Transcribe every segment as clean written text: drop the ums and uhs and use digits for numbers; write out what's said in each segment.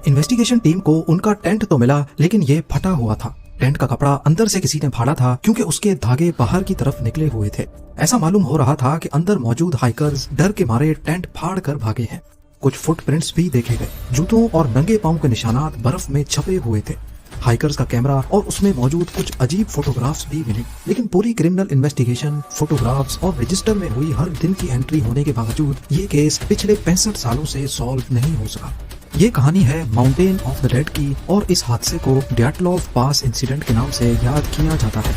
Investigation team को उनका tent तो मिला, लेकिन ये फटा हुआ था। टेंट का कपड़ा अंदर से किसी ने फाड़ा था, क्योंकि उसके धागे बाहर की तरफ निकले हुए थे। ऐसा मालूम हो रहा था कि अंदर मौजूद हाइकर्स डर के मारे टेंट फाड़ कर भागे हैं। कुछ फुटप्रिंट्स भी देखे गए। जूतों और नंगे पांव के निशानात बर्फ में छपे हुए थे। हाइकर्स का कैमरा और उसमें मौजूद कुछ अजीब फोटोग्राफ्स भी मिले, लेकिन पूरी क्रिमिनल इन्वेस्टिगेशन, फोटोग्राफ्स और रजिस्टर में हुई हर दिन की एंट्री होने के बावजूद ये केस पिछले 65 सालों से सॉल्व नहीं हो सका। ये कहानी है माउंटेन ऑफ द डेड की, और इस हादसे को ड्याटलॉव पास इंसिडेंट के नाम से याद किया जाता है।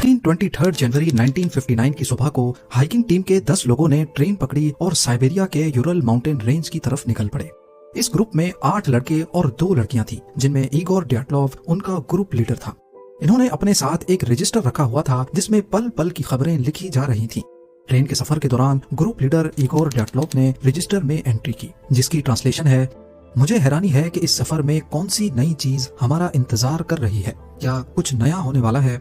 23 जनवरी 1959 की सुबह को हाइकिंग टीम के 10 लोगों ने ट्रेन पकड़ी और साइबेरिया के यूरल माउंटेन रेंज की तरफ निकल पड़े। इस ग्रुप में 8 लड़के और 2 लड़कियां थी, जिनमें इगोर ड्याटलॉव उनका ग्रुप लीडर था। इन्होंने अपने साथ एक रजिस्टर रखा हुआ था जिसमें पल पल की खबरें लिखी जा रही थी। ट्रेन के सफर के दौरान ग्रुप लीडर इगोर ड्याटलॉव ने रजिस्टर में एंट्री की, जिसकी ट्रांसलेशन है, मुझे हैरानी है कि इस सफर में कौन सी नई चीज हमारा इंतजार कर रही है, क्या कुछ नया होने वाला है।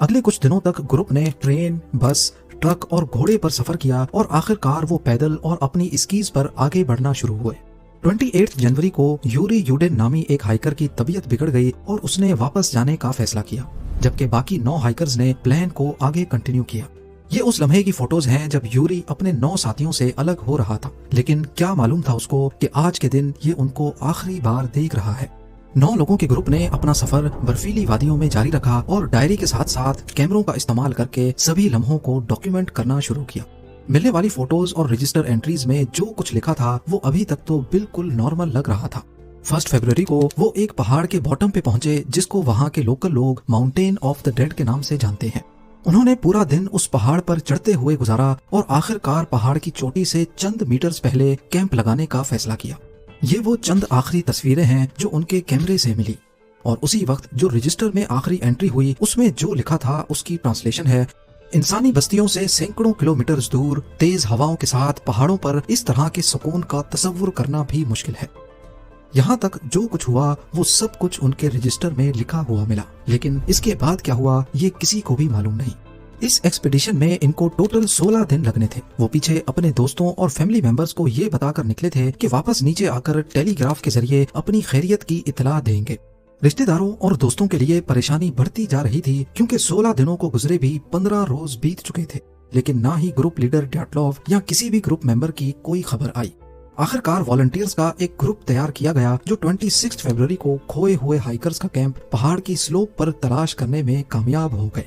अगले कुछ दिनों तक ग्रुप ने ट्रेन, बस, ट्रक और घोड़े पर सफर किया और आखिरकार वो पैदल और अपनी स्कीज पर आगे बढ़ना शुरू हुए। 28 जनवरी को यूरी यूडेन नामी एक हाइकर की तबीयत बिगड़ गई और उसने वापस जाने का फैसला किया, जबकि बाकी 9 हाइकर्स ने प्लान को आगे कंटिन्यू किया। ये उस लम्हे की फोटोज हैं जब यूरी अपने 9 साथियों से अलग हो रहा था, लेकिन क्या मालूम था उसको कि आज के दिन ये उनको आखिरी बार देख रहा है। 9 लोगों के ग्रुप ने अपना सफर बर्फीली वादियों में जारी रखा और डायरी के साथ साथ कैमरों का इस्तेमाल करके सभी लम्हों को डॉक्यूमेंट करना शुरू किया। मिलने वाली फोटोज और रजिस्टर एंट्रीज में जो कुछ लिखा था वो अभी तक तो बिल्कुल नॉर्मल लग रहा था। 1 फरवरी को वो एक पहाड़ के बॉटम पे पहुंचे, जिसको वहाँ के लोकल लोग माउंटेन ऑफ द डेड के नाम से जानते हैं। उन्होंने पूरा दिन उस पहाड़ पर चढ़ते हुए गुजारा और आखिरकार पहाड़ की चोटी से चंद मीटर्स पहले कैंप लगाने का फैसला किया। ये वो चंद आखिरी तस्वीरें हैं जो उनके कैमरे से मिली, और उसी वक्त जो रजिस्टर में आखिरी एंट्री हुई उसमें जो लिखा था उसकी ट्रांसलेशन है, इंसानी बस्तियों से सैकड़ों किलोमीटर दूर तेज हवाओं के साथ पहाड़ों पर इस तरह के सुकून का तस्वुर करना भी मुश्किल है। यहाँ तक जो कुछ हुआ वो सब कुछ उनके रजिस्टर में लिखा हुआ मिला, लेकिन इसके बाद क्या हुआ ये किसी को भी मालूम नहीं। इस एक्सपीडिशन में इनको टोटल 16 दिन लगने थे। वो पीछे अपने दोस्तों और फैमिली मेंबर्स को ये बताकर निकले थे कि वापस नीचे आकर टेलीग्राफ के जरिए अपनी खैरियत की इतला देंगे। रिश्तेदारों और दोस्तों के लिए परेशानी बढ़ती जा रही थी, क्योंकि 16 दिनों को गुजरे भी 15 रोज बीत चुके थे, लेकिन ना ही ग्रुप लीडर ड्याटलॉव या किसी भी ग्रुप मेंबर की कोई खबर आई। आखिरकार वॉलंटियर्स का एक ग्रुप तैयार किया गया जो 26 फरवरी को खोए हुए हाइकर्स का कैंप पहाड़ की स्लोप पर तलाश करने में कामयाब हो गए।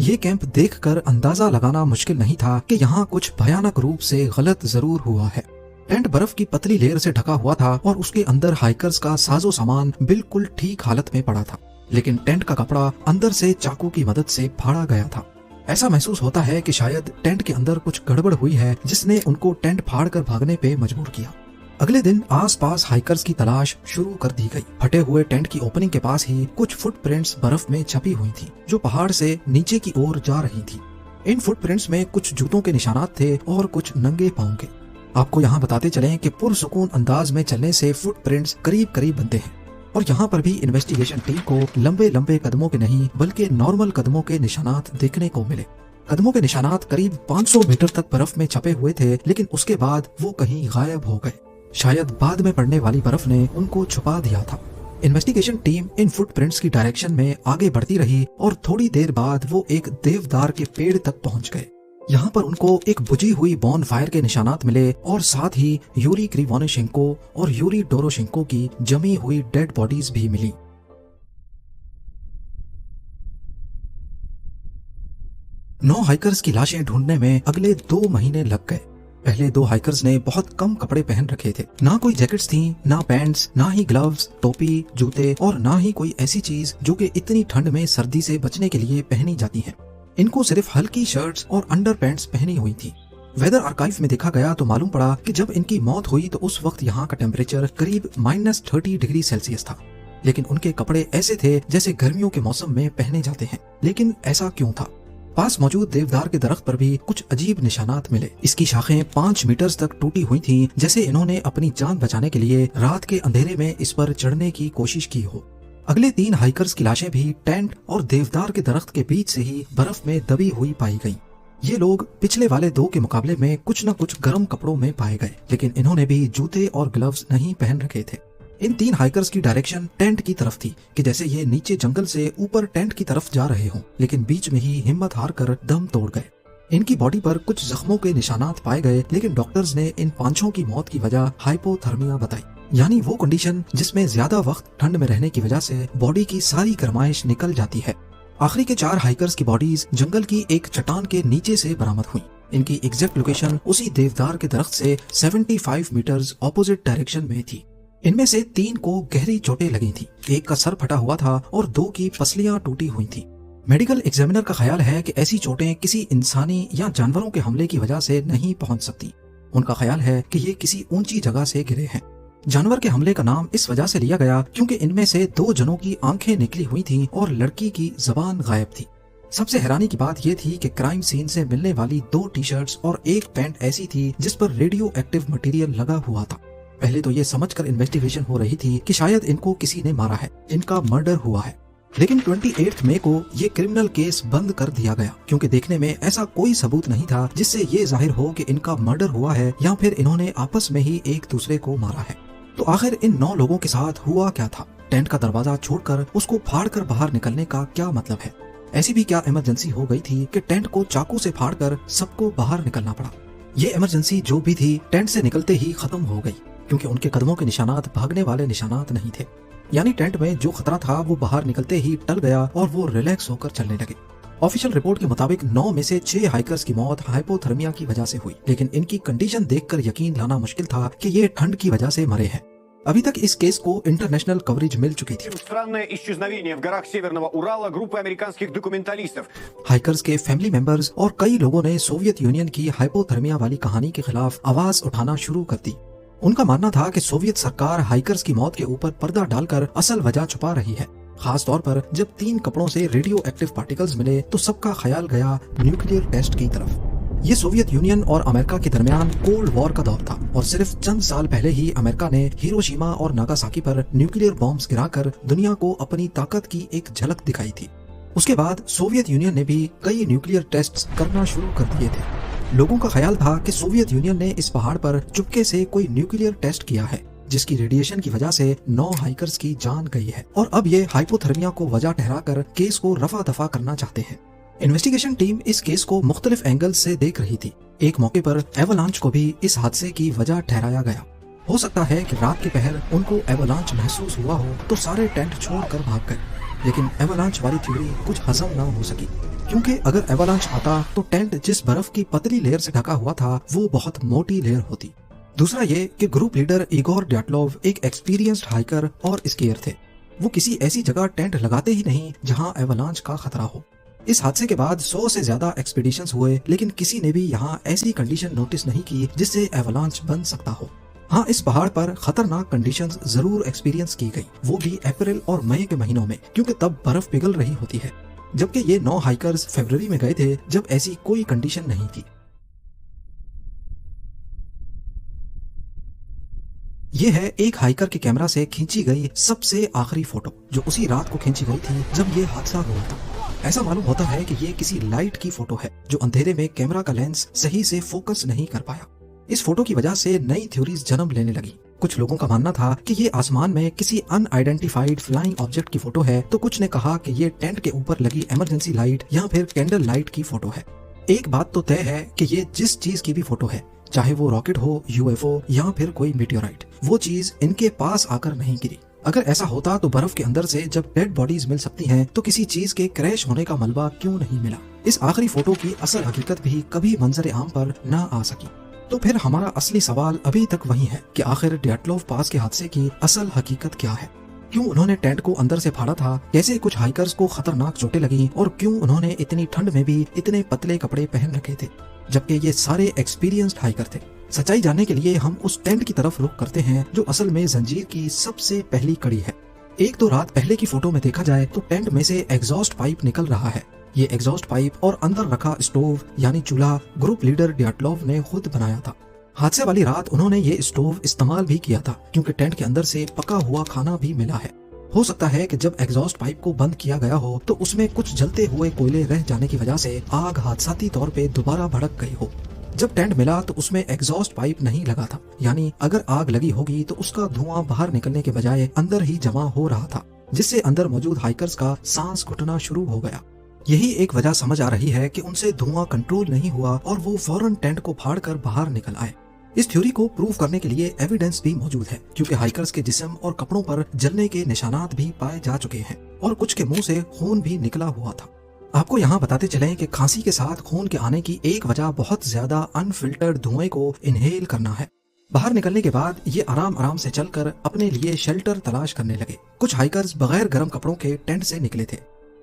ये कैंप देखकर अंदाजा लगाना मुश्किल नहीं था कि यहाँ कुछ भयानक रूप से गलत जरूर हुआ है। टेंट बर्फ की पतली लेयर से ढका हुआ था और उसके अंदर हाइकर्स का साजो सामान बिल्कुल ठीक हालत में पड़ा था, लेकिन टेंट का कपड़ा अंदर से चाकू की मदद से फाड़ा गया था। ऐसा महसूस होता है कि शायद टेंट के अंदर कुछ गड़बड़ हुई है, जिसने उनको टेंट फाड़कर भागने पे मजबूर किया। अगले दिन आसपास हाइकर्स की तलाश शुरू कर दी गई। फटे हुए टेंट की ओपनिंग के पास ही कुछ फुटप्रिंट्स बर्फ में छपी हुई थी, जो पहाड़ से नीचे की ओर जा रही थी। इन फुटप्रिंट्स में कुछ जूतों के निशानात थे और कुछ नंगे पांव के। आपको यहाँ बताते चलें कि पुरसुकून अंदाज में चलने से फुटप्रिंट्स करीब करीब बनते हैं, और यहाँ पर भी इन्वेस्टिगेशन टीम को लंबे लंबे कदमों के नहीं बल्कि नॉर्मल कदमों के निशानात देखने को मिले। कदमों के निशानात करीब 500 मीटर तक बर्फ में छपे हुए थे, लेकिन उसके बाद वो कहीं गायब हो गए। शायद बाद में पड़ने वाली बर्फ ने उनको छुपा दिया था। इन्वेस्टिगेशन टीम इन फुटप्रिंट्स की डायरेक्शन में आगे बढ़ती रही और थोड़ी देर बाद वो एक देवदार के पेड़ तक पहुंच गए। यहाँ पर उनको एक बुझी हुई बॉन फायर के निशानात मिले और साथ ही यूरी क्रिवोनिशेंको और यूरी डोरोशेंको की जमी हुई डेड बॉडीज भी मिली। नौ हाइकर्स की लाशें ढूंढने में अगले 2 महीने लग गए। पहले 2 हाइकर्स ने बहुत कम कपड़े पहन रखे थे, ना कोई जैकेट्स थी, ना पैंट्स, ना ही ग्लव्स, टोपी, जूते और ना ही कोई ऐसी चीज जो कि इतनी ठंड में सर्दी से बचने के लिए पहनी जाती है। इनको सिर्फ हल्की शर्ट्स और अंडर पैंट्स पहनी हुई थी। वेदर आर्काइव में देखा गया तो मालूम पड़ा कि जब इनकी मौत हुई तो उस वक्त यहाँ का टेम्परेचर करीब -30 डिग्री सेल्सियस था, लेकिन उनके कपड़े ऐसे थे जैसे गर्मियों के मौसम में पहने जाते हैं। लेकिन ऐसा क्यों था? पास मौजूद देवदार के दरख्त पर भी कुछ अजीब निशानात मिले। इसकी शाखें 5 मीटर तक टूटी हुई थीं, जैसे इन्होंने अपनी जान बचाने के लिए रात के अंधेरे में इस पर चढ़ने की कोशिश की हो। अगले 3 हाइकर्स की लाशें भी टेंट और देवदार के दरख्त के बीच से ही बर्फ में दबी हुई पाई गईं। ये लोग पिछले वाले 2 के मुकाबले में कुछ न कुछ गर्म कपड़ों में पाए गए, लेकिन इन्होंने भी जूते और ग्लव्स नहीं पहन रखे थे। इन 3 हाइकर्स की डायरेक्शन टेंट की तरफ थी कि जैसे ये नीचे जंगल से ऊपर टेंट की तरफ जा रहे हों, लेकिन बीच में ही हिम्मत हार कर दम तोड़ गए। इनकी बॉडी पर कुछ जख्मों के निशानात पाए गए, लेकिन डॉक्टर्स ने इन 5 की मौत की वजह हाइपोथर्मिया बताई, यानी वो कंडीशन जिसमें ज्यादा वक्त ठंड में रहने की वजह से बॉडी की सारी गर्माइश निकल जाती है। आखिरी के 4 हाइकर्स की बॉडीज जंगल की एक चट्टान के नीचे से बरामद हुई। इनकी एग्जैक्ट लोकेशन उसी देवदार के दरख्त से 75 मीटर्स ऑपोजिट डायरेक्शन में थी। इनमें से 3 को गहरी चोटें लगी थी, 1 का सर फटा हुआ था और 2 की पसलियां टूटी हुई थी। मेडिकल एग्जामिनर का ख्याल है कि ऐसी चोटें किसी इंसानी या जानवरों के हमले की वजह से नहीं पहुंच सकती। उनका ख्याल है कि ये किसी ऊंची जगह से गिरे हैं। जानवर के हमले का नाम इस वजह से लिया गया क्योंकि इनमें से 2 जनों की आंखें निकली हुई थीं और लड़की की जबान गायब थी। सबसे हैरानी की बात यह थी कि क्राइम सीन से मिलने वाली 2 टी-शर्ट्स और 1 पैंट ऐसी थी जिस पर रेडियो एक्टिव मटेरियल लगा हुआ था। पहले तो ये समझकर इन्वेस्टिगेशन हो रही थी कि शायद इनको किसी ने मारा है, इनका मर्डर हुआ है। लेकिन 28 मई को ये क्रिमिनल केस बंद कर दिया गया क्योंकि देखने में ऐसा कोई सबूत नहीं था जिससे ये जाहिर हो कि इनका मर्डर हुआ है या फिर इन्होंने आपस में ही एक दूसरे को मारा है। तो आखिर इन 9 लोगों के साथ हुआ क्या था? टेंट का दरवाजा छोड़कर उसको फाड़कर बाहर निकलने का क्या मतलब है? ऐसी भी क्या इमरजेंसी हो गई थी कि टेंट को चाकू से फाड़कर सबको बाहर निकलना पड़ा? ये इमरजेंसी जो भी थी टेंट से निकलते ही खत्म हो गई क्योंकि उनके कदमों के निशानात भागने वाले निशानात नहीं थे। यानी टेंट में जो खतरा था वो बाहर निकलते ही टल गया और वो रिलैक्स होकर चलने लगे। ऑफिशियल रिपोर्ट के मुताबिक 9 में से 6 हाइकर्स की मौत हाइपोथर्मिया की वजह से हुई, लेकिन इनकी कंडीशन देखकर यकीन लाना मुश्किल था कि ये ठंड की वजह से मरे हैं। अभी तक इस केस को इंटरनेशनल कवरेज मिल चुकी थी। हाइकर्स के फैमिली मेंबर्स और कई लोगों ने सोवियत यूनियन की हाइपोथर्मिया वाली कहानी के खिलाफ आवाज उठाना शुरू कर दी। उनका मानना था कि सोवियत सरकार हाइकर्स की मौत के ऊपर पर्दा डालकर असल वजह छुपा रही है। खास तौर पर जब 3 कपड़ों से रेडियो एक्टिव पार्टिकल्स मिले तो सबका ख्याल गया न्यूक्लियर टेस्ट की तरफ। ये सोवियत यूनियन और अमेरिका के दरमियान कोल्ड वॉर का दौर था और सिर्फ चंद साल पहले ही अमेरिका ने हिरोशिमा और नागासाकी पर न्यूक्लियर बॉम्ब्स गिराकर दुनिया को अपनी ताकत की एक झलक दिखाई थी। उसके बाद सोवियत यूनियन ने भी कई न्यूक्लियर टेस्ट्स करना शुरू कर दिए थे। लोगों का ख्याल था कि सोवियत यूनियन ने इस पहाड़ पर चुपके से कोई न्यूक्लियर टेस्ट किया है जिसकी रेडिएशन की वजह से 9 हाइकर्स की जान गई है और अब ये हाइपोथर्मिया को वजह ठहराकर केस को रफा दफा करना चाहते हैं। इन्वेस्टिगेशन टीम इस केस को मुख्तलिफ एंगल्स से देख रही थी। एक मौके पर एवलांच को भी इस हादसे की वजह ठहराया गया। हो सकता है कि रात के पहर उनको एवलांच महसूस हुआ हो तो सारे टेंट छोड़कर भाग गए, लेकिन एवलांच वाली थ्योरी कुछ हजम ना हो सकी क्योंकि अगर एवलांच आता तो टेंट जिस बर्फ की पतली लेयर से ढका हुआ था वो बहुत मोटी लेयर होती। दूसरा ये कि ग्रुप लीडर इगोर ड्याटलोव एक एक्सपीरियंस्ड हाइकर और स्कीयर थे। वो किसी ऐसी जगह टेंट लगाते ही नहीं जहां एवलांच का खतरा हो। इस हादसे के बाद 100 से ज्यादा एक्सपीडिशंस हुए, लेकिन किसी ने भी यहाँ ऐसी कंडीशन नोटिस नहीं की जिससे एवलांच बन सकता हो। हाँ, इस पहाड़ पर खतरनाक कंडीशंस जरूर एक्सपीरियंस की गई, वो भी अप्रैल और मई के महीनों में क्योंकि तब बर्फ पिघल रही होती है, जबकि ये 9 हाइकर्स फरवरी में गए थे जब ऐसी कोई कंडीशन नहीं थी। ये है एक हाइकर के कैमरा से खींची गई सबसे आखिरी फोटो जो उसी रात को खींची गई थी जब ये हादसा हुआ था। ऐसा मालूम होता है कि ये किसी लाइट की फोटो है जो अंधेरे में कैमरा का लेंस सही से फोकस नहीं कर पाया। इस फोटो की वजह से नई थ्योरीज जन्म लेने लगी। कुछ लोगों का मानना था कि ये आसमान में किसी अनआइडेंटिफाइड फ्लाइंग ऑब्जेक्ट की फोटो है, तो कुछ ने कहा कि ये टेंट के ऊपर लगी इमरजेंसी लाइट या फिर कैंडल लाइट की फोटो है। एक बात तो तय है कि ये जिस चीज की भी फोटो है, चाहे वो रॉकेट हो, यूएफओ या फिर कोई मीटियोराइट, वो चीज इनके पास आकर नहीं गिरी। अगर ऐसा होता तो बर्फ के अंदर से जब डेड बॉडीज मिल सकती हैं, तो किसी चीज के क्रैश होने का मलबा क्यों नहीं मिला? इस आखिरी फोटो की असल हकीकत भी कभी मंजर आम पर न आ सकी। तो फिर हमारा असली सवाल अभी तक वही है कि आखिर ड्याटलोव पास के हादसे की असल हकीकत क्या है? क्यों उन्होंने टेंट को अंदर से फाड़ा था? कैसे कुछ हाइकर्स को खतरनाक चोटें लगी? और क्यों उन्होंने इतनी ठंड में भी इतने पतले कपड़े पहन रखे थे, जबकि ये सारे एक्सपीरियंस्ड हाइकर थे? सच्चाई जानने के लिए हम उस टेंट की तरफ रुख करते हैं जो असल में जंजीर की सबसे पहली कड़ी है। 1-2 रात पहले की फोटो में देखा जाए तो टेंट में से एग्जॉस्ट पाइप निकल रहा है। ये एग्जॉस्ट पाइप और अंदर रखा स्टोव यानी चूल्हा ग्रुप लीडर ड्याटलोव ने खुद बनाया था। हादसे वाली रात उन्होंने ये स्टोव इस्तेमाल भी किया था क्योंकि टेंट के अंदर से पका हुआ खाना भी मिला है। हो सकता है कि जब एग्जॉस्ट पाइप को बंद किया गया हो तो उसमें कुछ जलते हुए कोयले रह जाने की वजह से आग हादसाती तौर पे दोबारा भड़क गई हो। जब टेंट मिला तो उसमें एग्जॉस्ट पाइप नहीं लगा था, यानी अगर आग लगी होगी तो उसका धुआं बाहर निकलने के बजाय अंदर ही जमा हो रहा था, जिससे अंदर मौजूद हाइकर्स का सांस घुटना शुरू हो गया। यही एक वजह समझ आ रही है कि उनसे धुआं कंट्रोल नहीं हुआ और वो फौरन टेंट को फाड़कर बाहर निकल आए। इस थ्योरी को प्रूव करने के लिए एविडेंस भी मौजूद है, क्योंकि हाइकर्स के जिस्म और कपड़ों पर जलने के निशानात भी पाए जा चुके हैं और कुछ के मुंह से खून भी निकला हुआ था। आपको यहाँ बताते चलें कि खांसी के साथ खून के आने की एक वजह बहुत ज्यादा अनफिल्टर्ड धुएं को इनहेल करना है। बाहर निकलने के बाद ये आराम आराम से चलकर अपने लिए शेल्टर तलाश करने लगे। कुछ हाइकर्स बगैर गर्म कपड़ों के टेंट से निकले थे।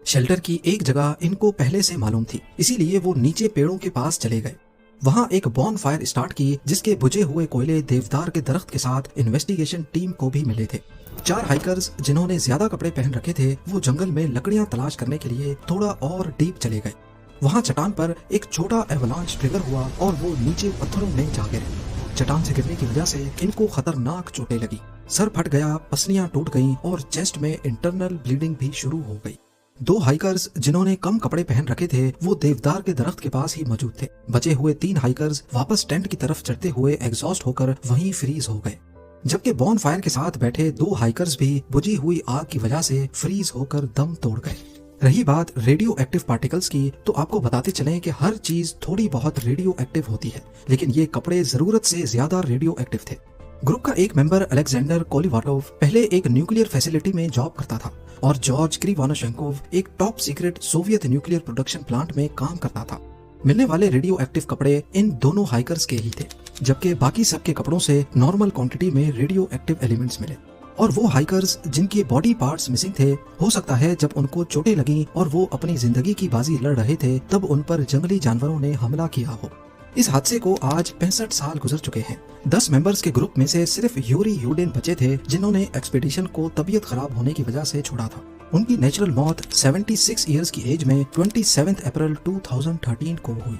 शेल्टर की एक जगह इनको पहले से मालूम थी, इसीलिए वो नीचे पेड़ों के पास चले गए। वहां एक बॉन फायर स्टार्ट की, जिसके बुझे हुए कोयले देवदार के दरख्त के साथ इन्वेस्टिगेशन टीम को भी मिले थे। 4 हाइकर्स जिन्होंने ज्यादा कपड़े पहन रखे थे, वो जंगल में लकड़ियां तलाश करने के लिए थोड़ा और डीप चले गए। वहां चट्टान पर एक छोटा एवलांच ट्रिगर हुआ और वो नीचे पत्थरों में जा गिरे। चट्टान से गिरने की वजह से इनको खतरनाक चोटें लगी, सर फट गया, पसलियां टूट गईं और चेस्ट में इंटरनल ब्लीडिंग भी शुरू हो गई। 2 हाइकर्स जिन्होंने कम कपड़े पहन रखे थे, वो देवदार के दरख्त के पास ही मौजूद थे। बचे हुए 3 हाइकर्स वापस टेंट की तरफ चढ़ते हुए एग्जॉस्ट होकर वहीं फ्रीज हो गए, जबकि बॉन फायर के साथ बैठे 2 हाइकर्स भी बुझी हुई आग की वजह से फ्रीज होकर दम तोड़ गए। रही बात रेडियो एक्टिव पार्टिकल्स की, तो आपको बताते चलें कि हर चीज थोड़ी बहुत रेडियो एक्टिव होती है, लेकिन ये कपड़े जरूरत से ज्यादा रेडियो एक्टिव थे। ग्रुप का एक मेंबर अलेक्जेंडर कोलिवाटोव पहले एक न्यूक्लियर फैसिलिटी में जॉब करता था और जॉर्ज क्रिवानोशेंकोव एक top secret Soviet nuclear production plant में काम करता था। मिलने वाले रेडियो एक्टिव कपड़े इन दोनों हाइकर्स के ही थे, जबकि बाकी सबके कपड़ों से नॉर्मल क्वांटिटी में रेडियो एक्टिव एलिमेंट्स मिले। और वो हाइकर्स जिनके बॉडी पार्ट्स मिसिंग थे, हो सकता है जब उनको चोटें लगी और वो अपनी जिंदगी की बाजी लड़ रहे थे, तब उन पर जंगली जानवरों ने हमला किया हो। इस हादसे को आज 65 साल गुजर चुके हैं। 10 मेंबर्स के ग्रुप में से सिर्फ यूरी यूडिन बचे थे, जिन्होंने एक्सपीडिशन को तबीयत खराब होने की वजह से छोड़ा था। उनकी नेचुरल मौत 76 इयर्स की एज में 27 अप्रैल 2013 को हुई।